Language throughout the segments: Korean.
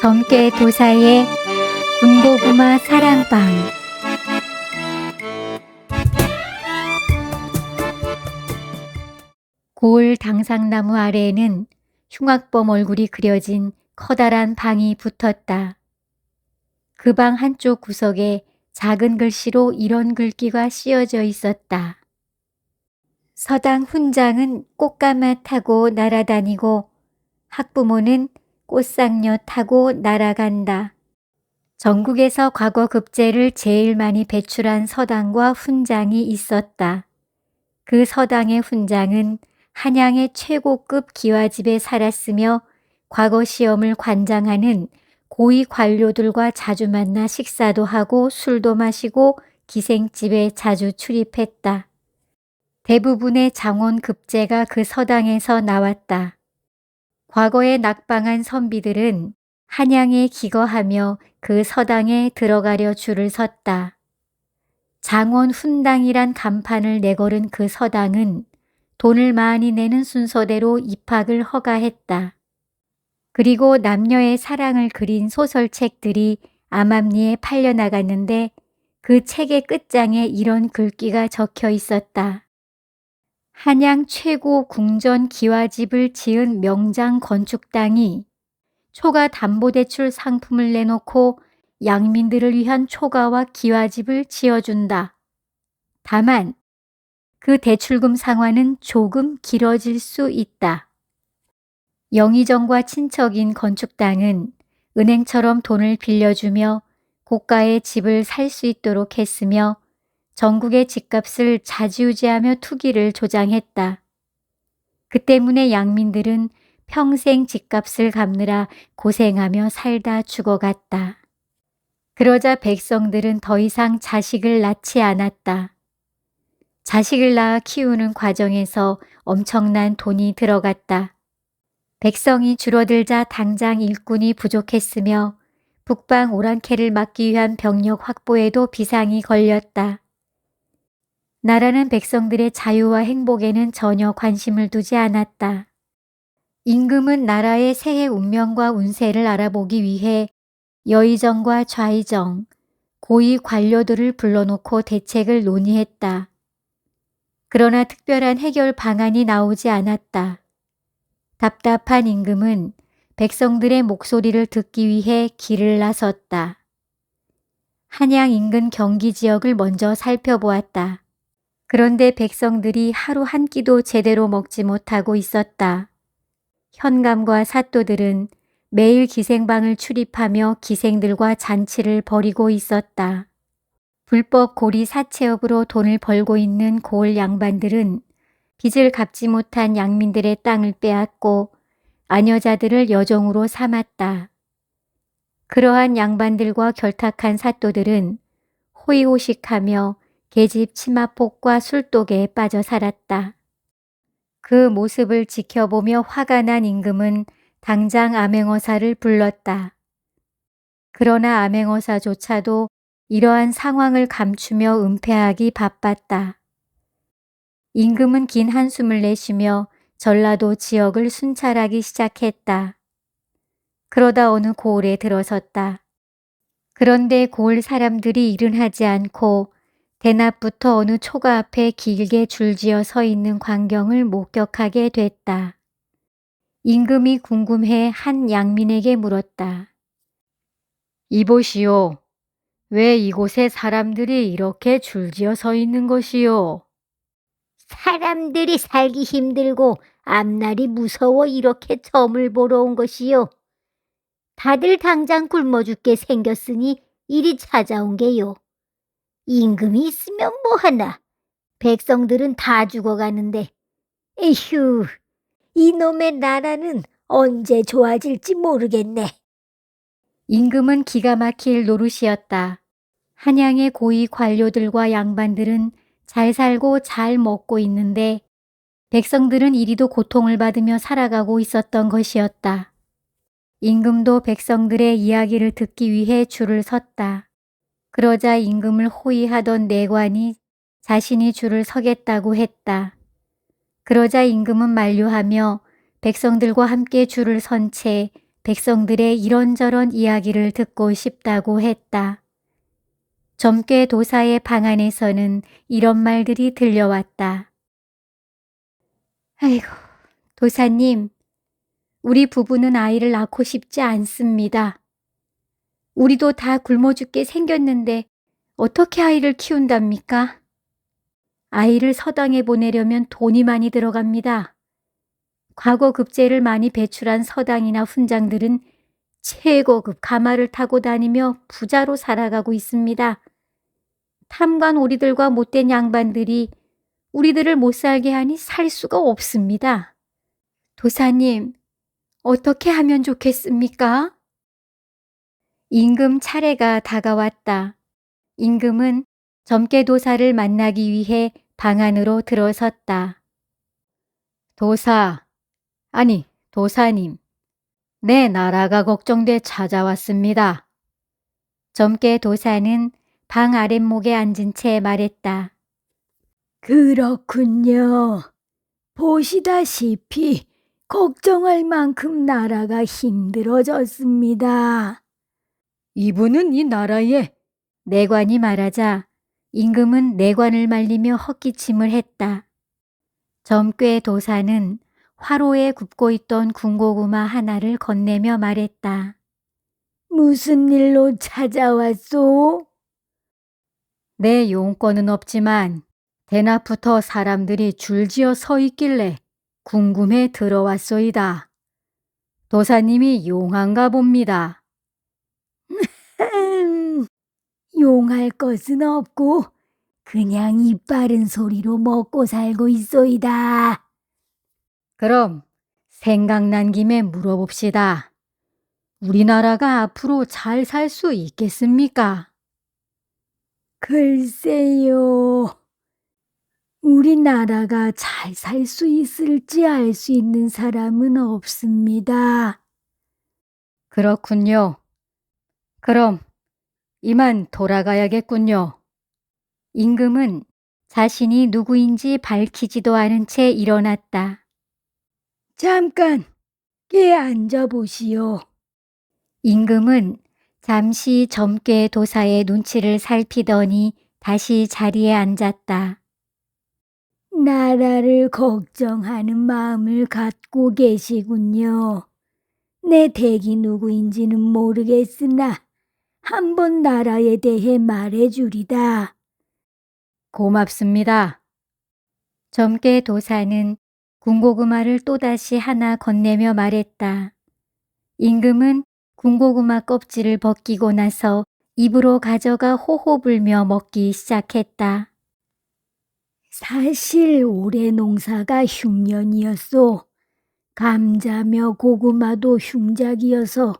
점괘 도사의 군고구마 사랑방. 고을 당상나무 아래에는 흉악범 얼굴이 그려진 커다란 방이 붙었다. 그 방 한쪽 구석에 작은 글씨로 이런 글귀가 씌어져 있었다. 서당 훈장은 꽃가마 타고 날아다니고 학부모는 꽃상녀 타고 날아간다. 전국에서 과거 급제를 제일 많이 배출한 서당과 훈장이 있었다. 그 서당의 훈장은 한양의 최고급 기와집에 살았으며 과거 시험을 관장하는 고위 관료들과 자주 만나 식사도 하고 술도 마시고 기생집에 자주 출입했다. 대부분의 장원 급제가 그 서당에서 나왔다. 과거에 낙방한 선비들은 한양에 기거하며 그 서당에 들어가려 줄을 섰다. 장원 훈당이란 간판을 내걸은 그 서당은 돈을 많이 내는 순서대로 입학을 허가했다. 그리고 남녀의 사랑을 그린 소설책들이 암암리에 팔려나갔는데 그 책의 끝장에 이런 글귀가 적혀 있었다. 한양 최고 궁전 기와집을 지은 명장 건축당이 초가 담보대출 상품을 내놓고 양민들을 위한 초가와 기와집을 지어준다. 다만 그 대출금 상환은 조금 길어질 수 있다. 영의정과 친척인 건축당은 은행처럼 돈을 빌려주며 고가의 집을 살 수 있도록 했으며 전국의 집값을 좌지우지하며 투기를 조장했다. 그 때문에 양민들은 평생 집값을 갚느라 고생하며 살다 죽어갔다. 그러자 백성들은 더 이상 자식을 낳지 않았다. 자식을 낳아 키우는 과정에서 엄청난 돈이 들어갔다. 백성이 줄어들자 당장 일꾼이 부족했으며 북방 오랑캐를 막기 위한 병력 확보에도 비상이 걸렸다. 나라는 백성들의 자유와 행복에는 전혀 관심을 두지 않았다. 임금은 나라의 새해 운명과 운세를 알아보기 위해 여의정과 좌의정, 고위 관료들을 불러놓고 대책을 논의했다. 그러나 특별한 해결 방안이 나오지 않았다. 답답한 임금은 백성들의 목소리를 듣기 위해 길을 나섰다. 한양 인근 경기 지역을 먼저 살펴보았다. 그런데 백성들이 하루 한 끼도 제대로 먹지 못하고 있었다. 현감과 사또들은 매일 기생방을 출입하며 기생들과 잔치를 벌이고 있었다. 불법 고리 사채업으로 돈을 벌고 있는 고을 양반들은 빚을 갚지 못한 양민들의 땅을 빼앗고 아녀자들을 여종으로 삼았다. 그러한 양반들과 결탁한 사또들은 호의호식하며 계집 치마폭과 술독에 빠져 살았다. 그 모습을 지켜보며 화가 난 임금은 당장 암행어사를 불렀다. 그러나 암행어사조차도 이러한 상황을 감추며 은폐하기 바빴다. 임금은 긴 한숨을 내쉬며 전라도 지역을 순찰하기 시작했다. 그러다 어느 고을에 들어섰다. 그런데 고을 사람들이 일은 하지 않고 대낮부터 어느 초가 앞에 길게 줄지어 서 있는 광경을 목격하게 됐다. 임금이 궁금해 한 양민에게 물었다. 이보시오. 왜 이곳에 사람들이 이렇게 줄지어 서 있는 것이요? 사람들이 살기 힘들고 앞날이 무서워 이렇게 점을 보러 온 것이요. 다들 당장 굶어 죽게 생겼으니 이리 찾아온 게요. 임금이 있으면 뭐하나. 백성들은 다 죽어가는데. 에휴, 이놈의 나라는 언제 좋아질지 모르겠네. 임금은 기가 막힐 노릇이었다. 한양의 고위 관료들과 양반들은 잘 살고 잘 먹고 있는데 백성들은 이리도 고통을 받으며 살아가고 있었던 것이었다. 임금도 백성들의 이야기를 듣기 위해 줄을 섰다. 그러자 임금을 호위하던 내관이 자신이 줄을 서겠다고 했다. 그러자 임금은 만류하며 백성들과 함께 줄을 선 채 백성들의 이런저런 이야기를 듣고 싶다고 했다. 점괘 도사의 방 안에서는 이런 말들이 들려왔다. 아이고, 도사님, 우리 부부는 아이를 낳고 싶지 않습니다. 우리도 다 굶어 죽게 생겼는데 어떻게 아이를 키운답니까? 아이를 서당에 보내려면 돈이 많이 들어갑니다. 과거 급제를 많이 배출한 서당이나 훈장들은 최고급 가마를 타고 다니며 부자로 살아가고 있습니다. 탐관 오리들과 못된 양반들이 우리들을 못 살게 하니 살 수가 없습니다. 도사님, 어떻게 하면 좋겠습니까? 임금 차례가 다가왔다. 임금은 점괘 도사를 만나기 위해 방 안으로 들어섰다. 도사님, 내 나라가 걱정돼 찾아왔습니다. 점괘 도사는 방 아랫목에 앉은 채 말했다. 그렇군요. 보시다시피 걱정할 만큼 나라가 힘들어졌습니다. 이분은 이 나라에 내관이 말하자 임금은 내관을 말리며 헛기침을 했다. 점괘 도사는 화로에 굽고 있던 군고구마 하나를 건네며 말했다. 무슨 일로 찾아왔소? 내 용건은 없지만 대낮부터 사람들이 줄지어 서 있길래 궁금해 들어왔소이다. 도사님이 용한가 봅니다. 용할 것은 없고 그냥 입 바른 소리로 먹고 살고 있소이다. 그럼 생각난 김에 물어봅시다. 우리나라가 앞으로 잘 살 수 있겠습니까? 글쎄요. 우리나라가 잘 살 수 있을지 알 수 있는 사람은 없습니다. 그렇군요. 그럼 이만 돌아가야겠군요. 임금은 자신이 누구인지 밝히지도 않은 채 일어났다. 잠깐, 깨 앉아보시오. 임금은 잠시 점괘 도사의 눈치를 살피더니 다시 자리에 앉았다. 나라를 걱정하는 마음을 갖고 계시군요. 내 댁이 누구인지는 모르겠으나 한번 나라에 대해 말해주리다. 고맙습니다. 점괘 도사는 군고구마를 또다시 하나 건네며 말했다. 임금은 군고구마 껍질을 벗기고 나서 입으로 가져가 호호 불며 먹기 시작했다. 사실 올해 농사가 흉년이었소. 감자며 고구마도 흉작이어서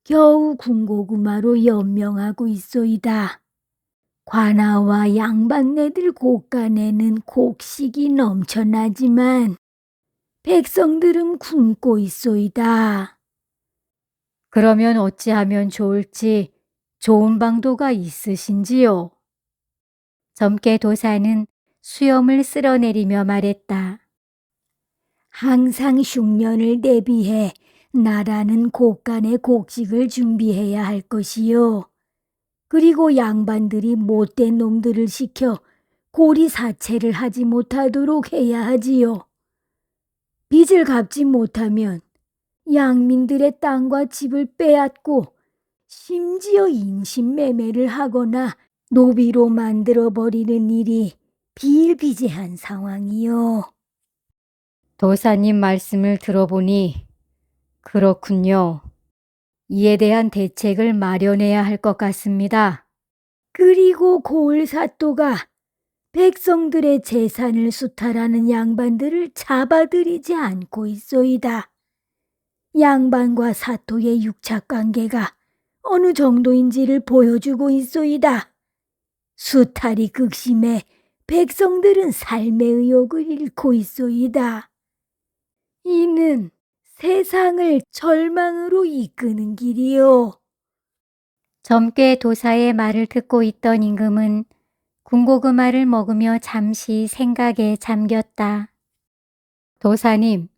겨우 군고구마로 연명하고 있소이다. 관아와 양반네들 곳간에는 곡식이 넘쳐나지만 백성들은 굶고 있소이다. 그러면 어찌하면 좋을지 좋은 방도가 있으신지요? 점괘 도사는 수염을 쓸어내리며 말했다. 항상 흉년을 대비해 나라는 곳간에 곡식을 준비해야 할 것이요. 그리고 양반들이 못된 놈들을 시켜 고리 사채를 하지 못하도록 해야 하지요. 빚을 갚지 못하면 양민들의 땅과 집을 빼앗고 심지어 인신매매를 하거나 노비로 만들어버리는 일이 비일비재한 상황이요. 도사님 말씀을 들어보니 그렇군요. 이에 대한 대책을 마련해야 할 것 같습니다. 그리고 고을사또가 백성들의 재산을 수탈하는 양반들을 잡아들이지 않고 있소이다. 양반과 사또의 육착관계가 어느 정도인지를 보여주고 있소이다. 수탈이 극심해 백성들은 삶의 의욕을 잃고 있소이다. 이는 세상을 절망으로 이끄는 길이요. 점괘 도사의 말을 듣고 있던 임금은 군고구마를 먹으며 잠시 생각에 잠겼다. 도사님,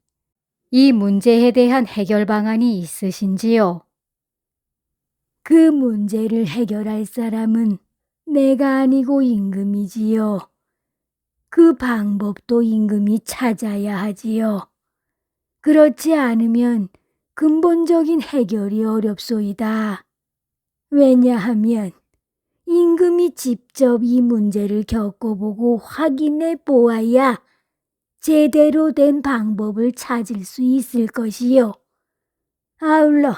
이 문제에 대한 해결 방안이 있으신지요? 그 문제를 해결할 사람은 내가 아니고 임금이지요. 그 방법도 임금이 찾아야 하지요. 그렇지 않으면 근본적인 해결이 어렵소이다. 왜냐하면 임금이 직접 이 문제를 겪어보고 확인해 보아야 제대로 된 방법을 찾을 수 있을 것이요. 아울러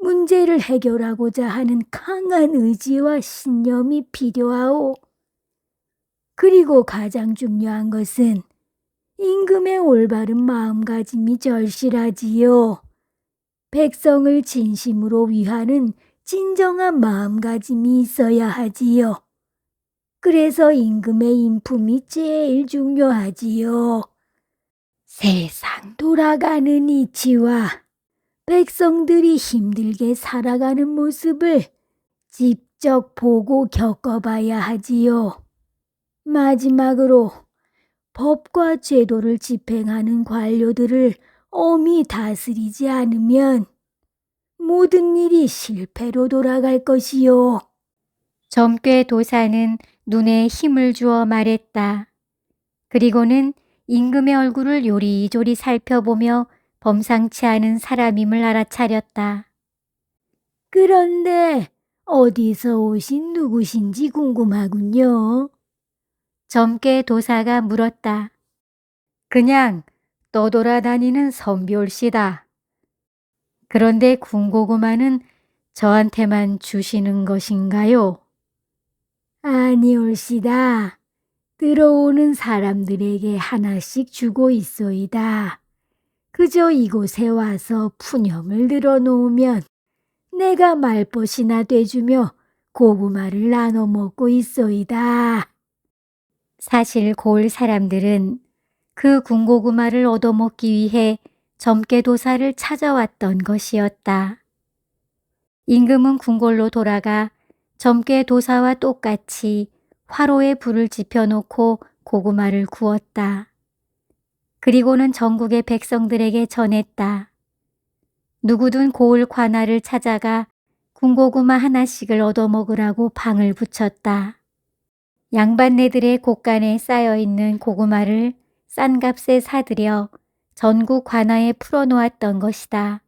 문제를 해결하고자 하는 강한 의지와 신념이 필요하오. 그리고 가장 중요한 것은 임금의 올바른 마음가짐이 절실하지요. 백성을 진심으로 위하는 진정한 마음가짐이 있어야 하지요. 그래서 임금의 인품이 제일 중요하지요. 세상 돌아가는 이치와 백성들이 힘들게 살아가는 모습을 직접 보고 겪어봐야 하지요. 마지막으로 법과 제도를 집행하는 관료들을 엄히 다스리지 않으면 모든 일이 실패로 돌아갈 것이요. 점괘 도사는 눈에 힘을 주어 말했다. 그리고는 임금의 얼굴을 요리조리 살펴보며 범상치 않은 사람임을 알아차렸다. 그런데 어디서 오신 누구신지 궁금하군요. 점괘 도사가 물었다. 그냥 떠돌아다니는 선비올시다. 그런데 군고구마는 저한테만 주시는 것인가요? 아니올시다. 들어오는 사람들에게 하나씩 주고 있소이다. 그저 이곳에 와서 푸념을 들어놓으면 내가 말벗이나 돼주며 고구마를 나눠 먹고 있소이다. 사실 고을 사람들은 그 군고구마를 얻어먹기 위해 점괘 도사를 찾아왔던 것이었다. 임금은 궁궐로 돌아가 점괘 도사와 똑같이 화로에 불을 지펴놓고 고구마를 구웠다. 그리고는 전국의 백성들에게 전했다. 누구든 고을 관아를 찾아가 군고구마 하나씩을 얻어먹으라고 방을 붙였다. 양반네들의 곳간에 쌓여있는 고구마를 싼 값에 사들여 전국 관아에 풀어놓았던 것이다.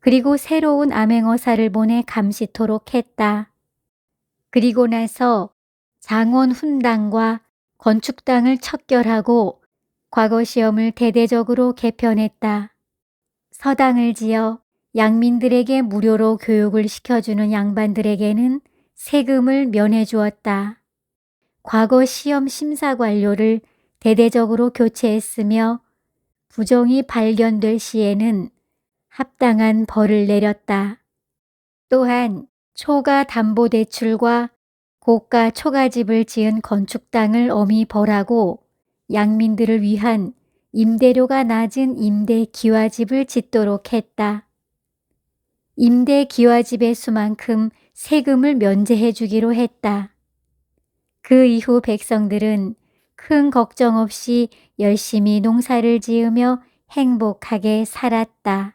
그리고 새로운 암행어사를 보내 감시토록 했다. 그리고 나서 장원 훈당과 건축당을 척결하고 과거시험을 대대적으로 개편했다. 서당을 지어 양민들에게 무료로 교육을 시켜주는 양반들에게는 세금을 면해 주었다. 과거 시험 심사관료를 대대적으로 교체했으며 부정이 발견될 시에는 합당한 벌을 내렸다. 또한 초가 담보대출과 고가 초가집을 지은 건축당을 엄히 벌하고 양민들을 위한 임대료가 낮은 임대 기와집을 짓도록 했다. 임대 기와집의 수만큼 세금을 면제해 주기로 했다. 그 이후 백성들은 큰 걱정 없이 열심히 농사를 지으며 행복하게 살았다.